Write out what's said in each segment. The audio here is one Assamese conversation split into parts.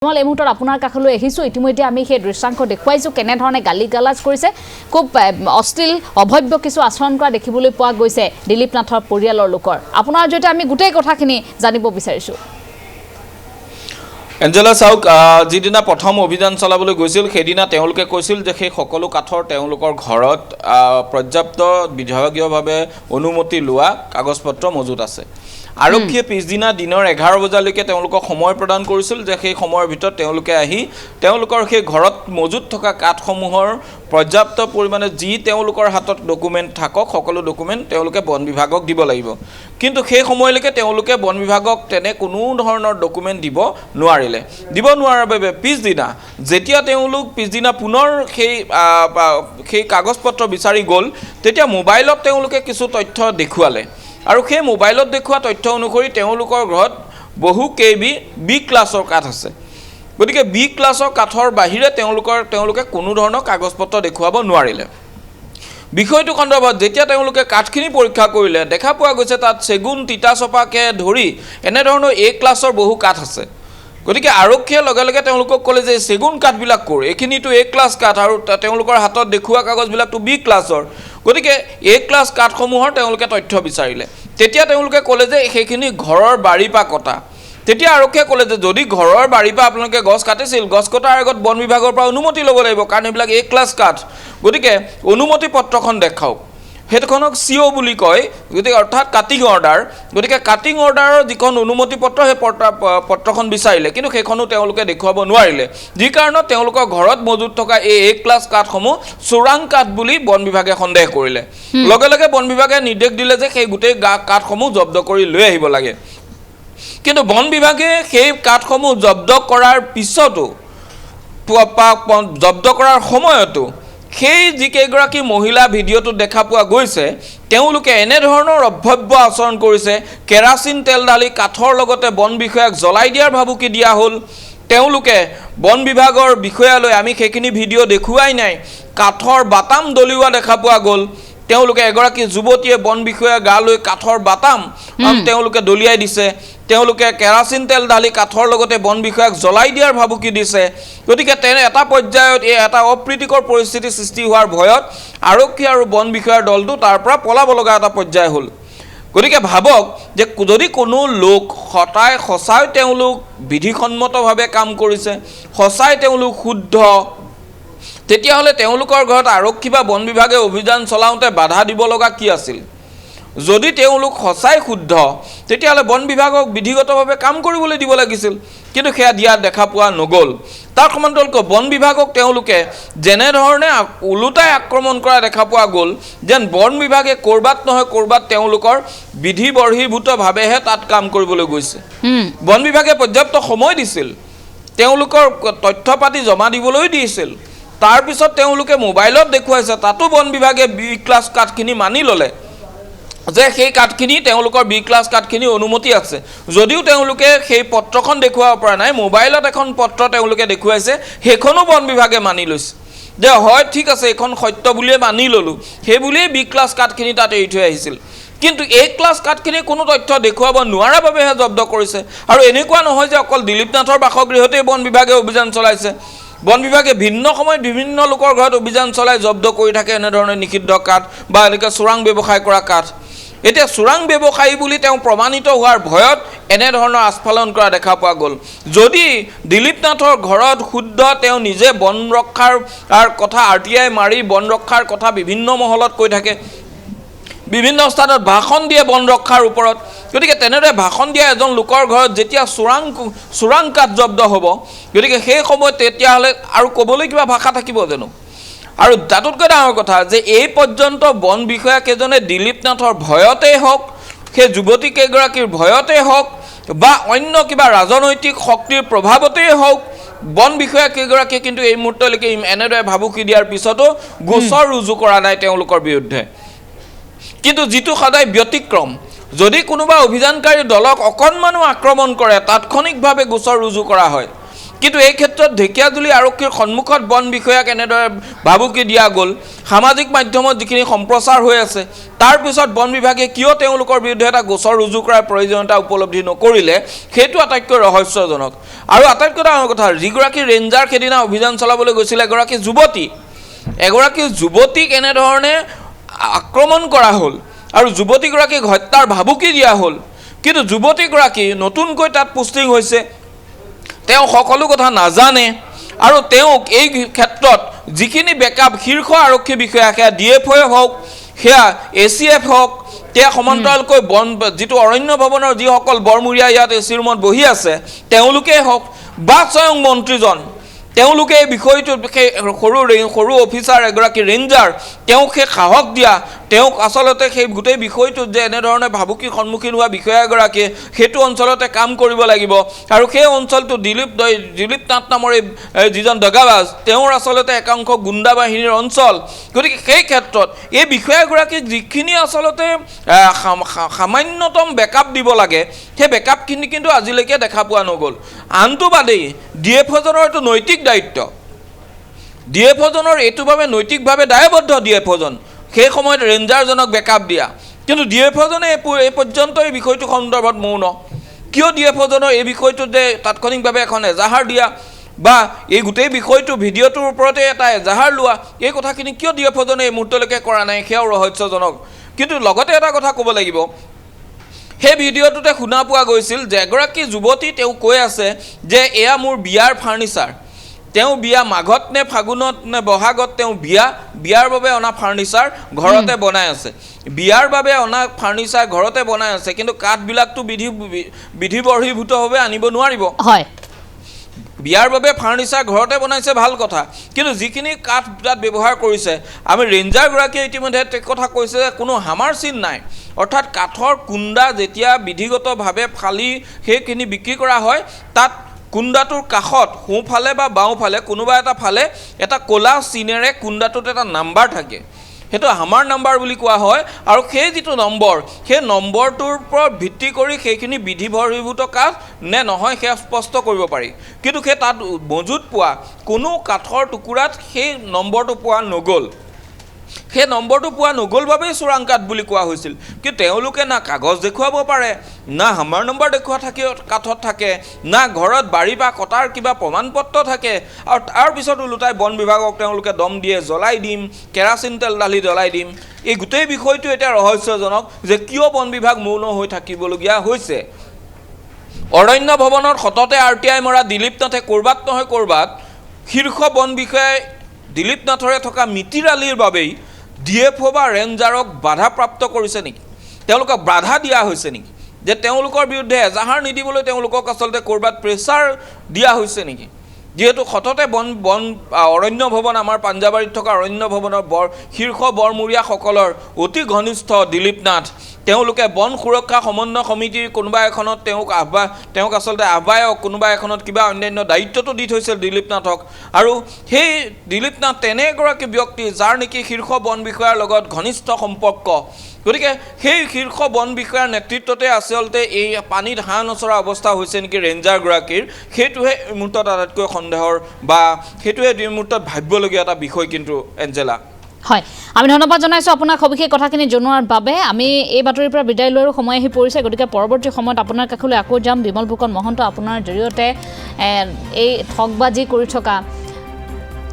মই এই মুহূৰ্তত আপোনাৰ কাষলৈ আহিছোঁ ইতিমধ্যে আমি সেই দৃশ্যাংশ দেখুৱাইছোঁ কেনেধৰণে গালি গালাজ কৰিছে খুব অশ্লীল অভব্য কিছু আচৰণ কৰা দেখিবলৈ পোৱা গৈছে দিলীপ নাথৰ পৰিয়ালৰ লোকৰ আপোনাৰ জৰিয়তে আমি গোটেই কথাখিনি জানিব বিচাৰিছোঁ এঞ্জেলা চাওক যিদিনা প্ৰথম অভিযান চলাবলৈ গৈছিল সেইদিনা তেওঁলোকে কৈছিল যে সেই সকলো কাঠৰ তেওঁলোকৰ ঘৰত পৰ্যাপ্ত বিভাগীয়ভাৱে অনুমতি লোৱা কাগজপত্ৰ মজুত আছে আৰক্ষীয়ে পিছদিনা দিনৰ 11 বজালৈকে তেওঁলোকক সময় প্ৰদান কৰিছিল যে সেই সময়ৰ ভিতৰত তেওঁলোকে আহি তেওঁলোকৰ সেই ঘৰত মজুত থকা কাঠসমূহৰ পৰ্যাপ্ত পৰিমাণে যি তেওঁলোকৰ হাতত ডকুমেণ্ট থাকক সকলো ডকুমেণ্ট তেওঁলোকে বন বিভাগক দিব লাগিব কিন্তু সেই সময়লৈকে তেওঁলোকে বন বিভাগক তেনে কোনো ধৰণৰ ডকুমেণ্ট দিব নোৱাৰাৰ বাবে পিছদিনা যেতিয়া তেওঁলোক পিছদিনা পুনৰ সেই কাগজপত্ৰ বিচাৰি গ'ল তেতিয়া মোবাইলত তেওঁলোকে কিছু তথ্য দেখুৱালে আৰু সেই মোবাইলত দেখুওৱা তথ্য অনুসৰি তেওঁলোকৰ ঘৰত বহু কেবি বি ক্লাছৰ কাঠ আছে গতিকে বি ক্লাছৰ কাঠৰ বাহিৰে তেওঁলোকে কোনো ধৰণৰ কাগজপত্ৰ দেখুৱাব নোৱাৰিলে বিষয়টো সন্দৰ্ভত যেতিয়া তেওঁলোকে কাঠখিনি পৰীক্ষা কৰিলে দেখা পোৱা গৈছে তাত চেগুন তিতাচপাকে ধৰি এনে ধৰণৰ এ ক্লাছৰ বহু কাঠ আছে গতিকে আৰক্ষীয়ে লগে লগে তেওঁলোকক ক'লে যে চেগুন কাঠবিলাক কৰ এইখিনিতো এ ক্লাছ কাঠ আৰু তেওঁলোকৰ হাতত দেখুওৱা কাগজবিলাকতো বি ক্লাছৰ গতিকে এ ক্লাছ কাঠসমূহৰ তেওঁলোকে তথ্য বিচাৰিলে তেতিয়া তেওঁলোকে ক'লে যে সেইখিনি ঘৰৰ বাৰীৰ পৰা কটা তেতিয়া আৰক্ষীয়ে ক'লে যে যদি ঘৰৰ বাৰীৰ পৰা আপোনালোকে গছ কাটিছিল গছ কটাৰ আগত বন বিভাগৰ পৰা অনুমতি ল'ব লাগিব কাৰণ এইবিলাক এ ক্লাছ কাঠ গতিকে অনুমতি পত্ৰখন দেখাওক সেইখনক সিও বুলি কয় গতিকে অৰ্থাৎ কাটিং অৰ্ডাৰ গতিকে কাটিং অৰ্ডাৰৰ যিখন অনুমতি পত্ৰ সেই পত্ৰখন বিচাৰিলে কিন্তু সেইখনো তেওঁলোকে দেখুৱাব নোৱাৰিলে যি কাৰণত তেওঁলোকৰ ঘৰত মজুত থকা এই এ ক্লাছ কাঠসমূহ চোৰাং কাঠ বুলি বন বিভাগে সন্দেহ কৰিলে লগে লগে বন বিভাগে নিৰ্দেশ দিলে যে সেই গোটেই কাঠসমূহ জব্দ কৰি লৈ আহিব লাগে কিন্তু বন বিভাগে সেই কাঠসমূহ জব্দ কৰাৰ পিছতো জব্দ কৰাৰ সময়তো সেই যিকেইগৰাকী মহিলা ভিডিঅ'টো দেখা পোৱা গৈছে তেওঁলোকে এনে ধৰণৰ অভব্য আচৰণ কৰিছে কেৰাচিন তেল ঢালি কাঠৰ লগতে বন বিষয়াক জ্বলাই দিয়াৰ ভাবুকি দিয়া হ'ল তেওঁলোকে বন বিভাগৰ বিষয়ালৈ আমি সেইখিনি ভিডিঅ' দেখুৱাই নাই কাঠৰ বাটাম দলিওৱা দেখা পোৱা গ'ল তেওঁলোকে এগৰাকী যুৱতীয়ে বন বিষয়া গালৈ কাঠৰ বাটাম তেওঁলোকে দলিয়াই দিছে তেওঁলোকে কেৰাচিন তেল ঢালি কাঠৰ লগতে বন বিষয়াক জ্বলাই দিয়াৰ ভাবুকি দিছে গতিকে তেনে এটা পৰ্যায়ত এটা অপ্ৰীতিকৰ পৰিস্থিতি সৃষ্টি হোৱাৰ ভয়ত আৰক্ষী আৰু বন বিষয়াৰ দলটো তাৰ পৰা পলাব লগা এটা পৰ্যায় হ'ল গতিকে ভাবক যে যদি কোনো লোক সঁচাই তেওঁলোক বিধিসন্মতভাৱে কাম কৰিছে সঁচাই তেওঁলোক শুদ্ধ তেতিয়াহ'লে তেওঁলোকৰ ঘৰত আৰক্ষী বা বন বিভাগে অভিযান চলাওঁতে বাধা দিব লগা কি আছিল যদি তেওঁলোক সঁচাই শুদ্ধ তেতিয়াহ'লে বন বিভাগক বিধিগতভাৱে কাম কৰিবলৈ দিব লাগিছিল কিন্তু সেয়া দিয়া দেখা পোৱা নগ'ল তাৰ সমান্তৰালকৈ বন বিভাগক তেওঁলোকে যেনেধৰণে ওলোটাই আক্ৰমণ কৰা দেখা পোৱা গ'ল যেন বন বিভাগে ক'ৰবাত নহয় ক'ৰবাত তেওঁলোকৰ বিধি বৰ্হিভূতভাৱেহে তাত কাম কৰিবলৈ গৈছে বন বিভাগে পৰ্যাপ্ত সময় দিছিল তেওঁলোকৰ তথ্য পাতি জমা দিবলৈ দিছিল তাৰপিছত তেওঁলোকে মোবাইলত দেখুৱাইছে তাতো বন বিভাগে বি ক্লাছ কাঠখিনি মানি ল'লে যে সেই কাঠখিনি তেওঁলোকৰ বি ক্লাছ কাঠখিনি অনুমতি আছে যদিও তেওঁলোকে সেই পত্ৰখন দেখুৱাব পৰা নাই মোবাইলত এখন পত্ৰ তেওঁলোকে দেখুৱাইছে সেইখনো বন বিভাগে মানি লৈছে যে হয় ঠিক আছে এইখন সত্য বুলিয়ে মানি ল'লোঁ সেই বুলিয়ে বি ক্লাছ কাঠখিনি তাত এৰি থৈ আহিছিল কিন্তু এ ক্লাছ কাঠখিনি কোনো তথ্য দেখুৱাব নোৱাৰাৰ বাবেহে জব্দ কৰিছে আৰু এনেকুৱা নহয় যে অকল দিলীপ নাথৰ বাসগৃহতেই বন বিভাগে অভিযান চলাইছে বন বিভাগে ভিন্ন সময়ত বিভিন্ন লোকৰ ঘৰত অভিযান চলাই জব্দ কৰি থাকে এনেধৰণে নিষিদ্ধ কাঠ বা এনেকৈ চোৰাং ব্যৱসায় কৰা কাঠ এতিয়া চোৰাং ব্যৱসায়ী বুলি তেওঁ প্ৰমাণিত হোৱাৰ ভয়ত এনেধৰণৰ আস্ফালন কৰা দেখা পোৱা গ'ল যদি দিলীপ নাথৰ ঘৰত শুদ্ধ তেওঁ নিজে বন ৰক্ষাৰ কথা RTI মাৰি বন ৰক্ষাৰ কথা বিভিন্ন মহলত কৈ থাকে বিভিন্ন স্থানত ভাষণ দিয়ে বন ৰক্ষাৰ ওপৰত গতিকে তেনেদৰে ভাষণ দিয়া এজন লোকৰ ঘৰত যেতিয়া চোৰাং কাঠ জব্দ হ'ব গতিকে সেই সময়ত তেতিয়াহ'লে আৰু ক'বলৈ কিবা ভাষা থাকিব জানো আৰু তাতোতকৈ ডাঙৰ কথা যে এই পৰ্যন্ত বন বিষয়াকেইজনে দিলীপ নাথৰ ভয়তেই হওক সেই যুৱতীকেইগৰাকীৰ ভয়তেই হওক বা অন্য কিবা ৰাজনৈতিক শক্তিৰ প্ৰভাৱতেই হওক বন বিষয়াকেইগৰাকীয়ে কিন্তু এই মুহূৰ্তলৈকে এনেদৰে ভাবুকি দিয়াৰ পিছতো গোচৰ ৰুজু কৰা নাই তেওঁলোকৰ বিৰুদ্ধে কিন্তু যিটো সদায় ব্যতিক্ৰম যদি কোনোবা অভিযানকাৰী দলক অকণমানো আক্ৰমণ কৰে তাৎক্ষণিকভাৱে গোচৰ ৰুজু কৰা হয় কিন্তু এই ক্ষেত্ৰত ঢেকিয়াজুলি আৰক্ষীৰ সন্মুখত বন বিষয়াক এনেদৰে ভাবুকি দিয়া গ'ল সামাজিক মাধ্যমত যিখিনি সম্প্ৰচাৰ হৈ আছে তাৰ পিছত বন বিভাগে কিয় তেওঁলোকৰ বিৰুদ্ধে এটা গোচৰ ৰুজু কৰাৰ প্ৰয়োজনীয়তা উপলব্ধি নকৰিলে সেইটো আটাইতকৈ ৰহস্যজনক আৰু আটাইতকৈ ডাঙৰ কথা যিগৰাকী ৰেঞ্জাৰ সেইদিনা অভিযান চলাবলৈ গৈছিল এগৰাকী যুৱতীক এনেধৰণে আক্ৰমণ কৰা হ'ল আৰু যুৱতীগৰাকীক হত্যাৰ ভাবুকি দিয়া হ'ল কিন্তু যুৱতীগৰাকী নতুনকৈ তাত পোষ্টিং হৈছে তেওঁ সকলো কথা নাজানে আৰু তেওঁক এই ক্ষেত্ৰত যিখিনি বেকআপ শীৰ্ষ আৰক্ষী বিষয়া সেয়া DFO হওক সেয়া ACF হওক তেওঁ সমান্তৰালকৈ বন যিটো অৰণ্য ভৱনৰ যিসকল বৰমূৰীয়া ইয়াত AC ৰুমত বহি আছে তেওঁলোকেই হওক বা স্বয়ং মন্ত্ৰীজন তেওঁলোকে এই বিষয়টো সৰু অফিচাৰ এগৰাকী ৰেঞ্জাৰ তেওঁক সেই সাহস দিয়া তেওঁক আচলতে সেই গোটেই বিষয়টো যে এনেধৰণে ভাবুকিৰ সন্মুখীন হোৱা বিষয়া এগৰাকীয়ে সেইটো অঞ্চলতে কাম কৰিব লাগিব আৰু সেই অঞ্চলটো দিলীপ নাথ নামৰ যিজন দগাবাজ তেওঁৰ আচলতে একাংশ গুণ্ডা বাহিনীৰ অঞ্চল গতিকে সেই ক্ষেত্ৰত এই বিষয়াগৰাকীক যিখিনি আচলতে সামান্যতম বেকআপ দিব লাগে সেই বেকআপখিনি কিন্তু আজিলৈকে দেখা পোৱা নগ'ল আনটো বাদেই DFOজনৰ এইটো নৈতিক দায়িত্ব DFOজনৰ এইটো বাবে নৈতিকভাৱে দায়বদ্ধ DFOজন সেই সময়ত ৰেঞ্জাৰজনক বেকআপ দিয়া কিন্তু DFOজনে এই পৰ্যন্ত এই বিষয়টো সন্দৰ্ভত মৌন কিয় DFOজনৰ এই বিষয়টো যে তাৎক্ষণিকভাৱে এখন এজাহাৰ দিয়া বা এই গোটেই বিষয়টো ভিডিঅ'টোৰ ওপৰতে এটা এজাহাৰ লোৱা এই কথাখিনি কিয় DFOজনে এই মুহূৰ্তলৈকে কৰা নাই সেয়াও ৰহস্যজনক কিন্তু লগতে এটা কথা ক'ব লাগিব সেই ভিডিঅ'টোতে শুনা পোৱা গৈছিল যে এগৰাকী যুৱতী তেওঁ কৈ আছে যে এয়া মোৰ বিয়াৰ ফাৰ্নিচাৰ তেওঁ বিয়া মাঘত নে ফাগুনত নে বহাগত তেওঁ বিয়াৰ বাবে অনা ফাৰ্নিচাৰ ঘৰতে বনাই আছে বিয়াৰ বাবে অনা ফাৰ্নিচাৰ ঘৰতে বনাই আছে কিন্তু কাঠবিলাকতো বিধি বহিৰ্ভূতভাৱে আনিব নোৱাৰিব হয় বিয়াৰ বাবে ফাৰ্নিচাৰ ঘৰতে বনাইছে ভাল কথা কিন্তু যিখিনি কাঠ তাত ব্যৱহাৰ কৰিছে আমি ৰেঞ্জাৰগৰাকীয়ে ইতিমধ্যে কথা কৈছে যে কোনো হামাৰ চিন নাই অৰ্থাৎ কাঠৰ কুণ্ডা যেতিয়া বিধিগতভাৱে ফালি সেইখিনি বিক্ৰী কৰা হয় তাত কুণ্ডাটোৰ কাষত সোঁফালে বা বাওঁফালে কোনোবা এটা ফালে এটা ক'লা চিনেৰে কুণ্ডাটোত এটা নাম্বাৰ থাকে সেইটো হামাৰ নাম্বাৰ বুলি কোৱা হয় আৰু সেই যিটো নম্বৰ সেই নম্বৰটোৰ ওপৰত ভিত্তি কৰি সেইখিনি বিধি বহিৰ্ভূত কাঠ নে নহয় সেয়া স্পষ্ট কৰিব পাৰি কিন্তু সেই তাত মজুত পোৱা কোনো কাঠৰ টুকুৰাত সেই নম্বৰটো পোৱা নগ'ল সেই নম্বৰটো পোৱা নগ'ল বাবেই চোৰাং কাঠ বুলি কোৱা হৈছিল কিন্তু তেওঁলোকে না কাগজ দেখুৱাব পাৰে না হামাৰ নম্বৰ দেখুওৱা থাকে কাঠত থাকে না ঘৰত বাৰী বা কটাৰ কিবা প্ৰমাণপত্ৰ থাকে আৰু তাৰপিছত ওলোটাই বন বিভাগক তেওঁলোকে দম দিয়ে জ্বলাই দিম কেৰাচিন তেল ঢালি জ্বলাই দিম এই গোটেই বিষয়টো এতিয়া ৰহস্যজনক যে কিয় বন বিভাগ মৌন হৈ থাকিবলগীয়া হৈছে অৰণ্য ভৱনত সততে RTI মৰা দিলীপ নাথে ক'ৰবাত নহয় ক'ৰবাত শীৰ্ষ বন বিষয়াই দিলীপ নাথৰে থকা মিতিৰালিৰ বাবেই DFO বা ৰেঞ্জাৰক বাধাপ্ৰাপ্ত কৰিছে নেকি তেওঁলোকক বাধা দিয়া হৈছে নেকি যে তেওঁলোকৰ বিৰুদ্ধে এজাহাৰ নিদিবলৈ তেওঁলোকক আচলতে ক'ৰবাত প্ৰেছাৰ দিয়া হৈছে নেকি যেহেতু সততে অৰণ্য ভৱন আমাৰ পাঞ্জাবাৰীত থকা অৰণ্য ভৱনৰ শীৰ্ষ বৰমূৰীয়াসকলৰ অতি ঘনিষ্ঠ দিলীপ নাথ তেওঁলোকে বন সুৰক্ষা সমন্বয় সমিতিৰ কোনোবা এখনত তেওঁক আচলতে আহ্বায়ক কোনোবা এখনত কিবা অন্যান্য দায়িত্বটো দি থৈছিল দিলীপ নাথক আৰু সেই দিলীপ নাথ তেনে এগৰাকী ব্যক্তি যাৰ নেকি শীৰ্ষ বন বিষয়াৰ লগত ঘনিষ্ঠ সম্পৰ্ক গতিকে সেই শীৰ্ষ বন বিষয়াৰ নেতৃত্বতে আচলতে এই পানীত হাঁহ নচৰা অৱস্থা হৈছে নেকি ৰেঞ্জাৰগৰাকীৰ সেইটোহে এই মুহূৰ্তত আটাইতকৈ সন্দেহৰ বা সেইটোহে এই মুহূৰ্তত ভাবিবলগীয়া এটা বিষয় কিন্তু এঞ্জেলা হয় আমি ধন্যবাদ জনাইছোঁ আপোনাক সবিশেষ কথাখিনি জনোৱাৰ বাবে আমি এই বাতৰিৰ পৰা বিদায় লোৱাৰ সময় আহি পৰিছে গতিকে পৰৱৰ্তী সময়ত আপোনাৰ কাষলৈ আকৌ যাম বিমল ফুকন মহন্ত আপোনাৰ জৰিয়তে এই ঠগবাজি কৰি থকা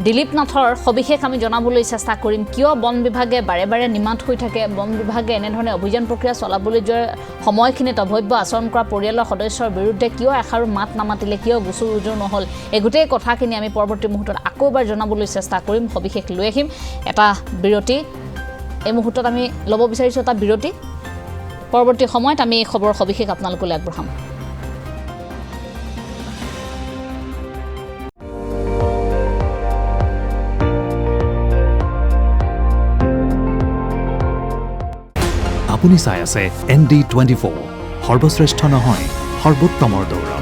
দিলীপ নাথৰ সবিশেষ আমি জনাবলৈ চেষ্টা কৰিম কিয় বন বিভাগে বাৰে বাৰে নিমাত হৈ থাকে বন বিভাগে এনেধৰণে অভিযান প্ৰক্ৰিয়া চলাবলৈ যোৱাৰ সময়খিনিত অভব্য আচৰণ কৰা পৰিয়ালৰ সদস্যৰ বিৰুদ্ধে কিয় এষাৰো মাত নামাতিলে কিয় গোচৰ ৰুজু নহ'ল এই গোটেই কথাখিনি আমি পৰৱৰ্তী মুহূৰ্তত আকৌ এবাৰ জনাবলৈ চেষ্টা কৰিম সবিশেষ লৈ আহিম এটা বিৰতি এই মুহূৰ্তত আমি ল'ব বিচাৰিছোঁ এটা বিৰতি পৰৱৰ্তী সময়ত আমি এই খবৰৰ সবিশেষ আপোনালোকলৈ আগবঢ়াম আপুনি চাই আছে ND24 সৰ্বশ্ৰেষ্ঠ নহয় সৰ্বোত্তমৰ দৌৰ